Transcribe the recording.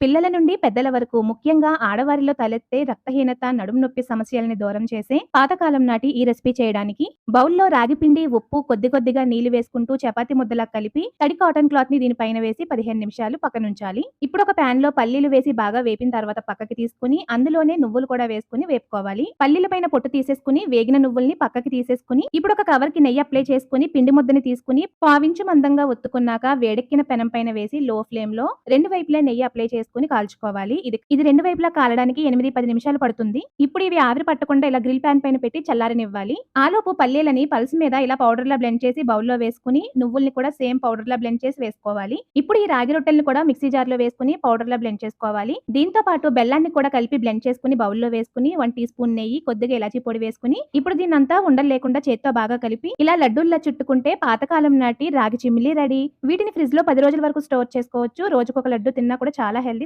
పిల్లల నుండి పెద్దల వరకు ముఖ్యంగా ఆడవారిలో తలెత్తే రక్తహీనత, నడుము నొప్పి సమస్యలని దూరం చేసే పాతకాలం నాటి ఈ రెసిపీ చేయడానికి బౌల్‌లో రాగి పిండి, ఉప్పు, కొద్ది కొద్దిగా నీళ్లు వేసుకుంటూ చపాతీ ముద్దలా కలిపి తడి కాటన్ క్లాత్‌ని దీనిపైన వేసి 15 నిమిషాలు పక్కనుంచాలి. ఇప్పుడు ఒక పాన్‌లో పల్లీలు వేసి బాగా వేపిన తర్వాత పక్కకి తీసుకొని అందులోనే నువ్వులు కూడా వేసుకొని వేపుకోవాలి. పల్లీల పైన పొట్టు తీసేసుకొని వేగిన నువ్వుల్ని పక్కకి తీసేసుకొని ఇప్పుడు ఒక కవర్‌కి నెయ్యి అప్లై చేసుకొని పిండి ముద్దని తీసుకొని పావించు మందంగా ఒత్తుకున్నాక వేడెక్కిన పెనం పైన వేసి లో ఫ్లేమ్‌లో రెండు వైపులా నెయ్యి అప్లై చేసుకొని కాల్చుకోవాలి. ఇది రెండు వైపులా కాలడానికి 8, 10 నిమిషాలు పడుతుంది. ఇప్పుడు ఇవి ఆవిరి పట్టకుండా ఇలా గ్రిల్ పాన్ పైన పెట్టి చల్లారనివ్వాలి. ఆలోపు పల్లీలని పల్స్ మీద ఇలా పౌడర్‌లా బ్లెండ్ చేసి బౌల్‌లో వేసుకొని నువ్వుల్ని కూడా సేమ్ పౌడర్‌లా బ్లెండ్ చేసి వేసుకోవాలి. ఇప్పుడు ఈ రాగి రొట్టెల్ని కూడా మిక్సీ జార్‌లో వేసుకొని పౌడర్‌లా బ్లెండ్ చేసుకోవాలి. దీంతో పాటు బెల్లాన్ని కూడా కలిపి బ్లెండ్ చేసుకొని బౌల్‌లో వేసుకొని 1 టీ స్పూన్ నెయ్యి, కొద్దిగా ఇలాచీ పొడి వేసుకొని ఇప్పుడు దీన్నంతా ఉండలు లేకుండా చేత్తో బాగా కలిపి ఇలా లడ్డూల్లా చుట్టుకుంటే పాతకాలం నాటి రాగి చిమిలి రెడీ. వీటిని ఫ్రిడ్జ్‌లో 10 రోజుల వరకు స్టోర్ చేసుకోవచ్చు. రోజుకొక లడ్డు తిన్నా కూడా చాలా హెల్తీ.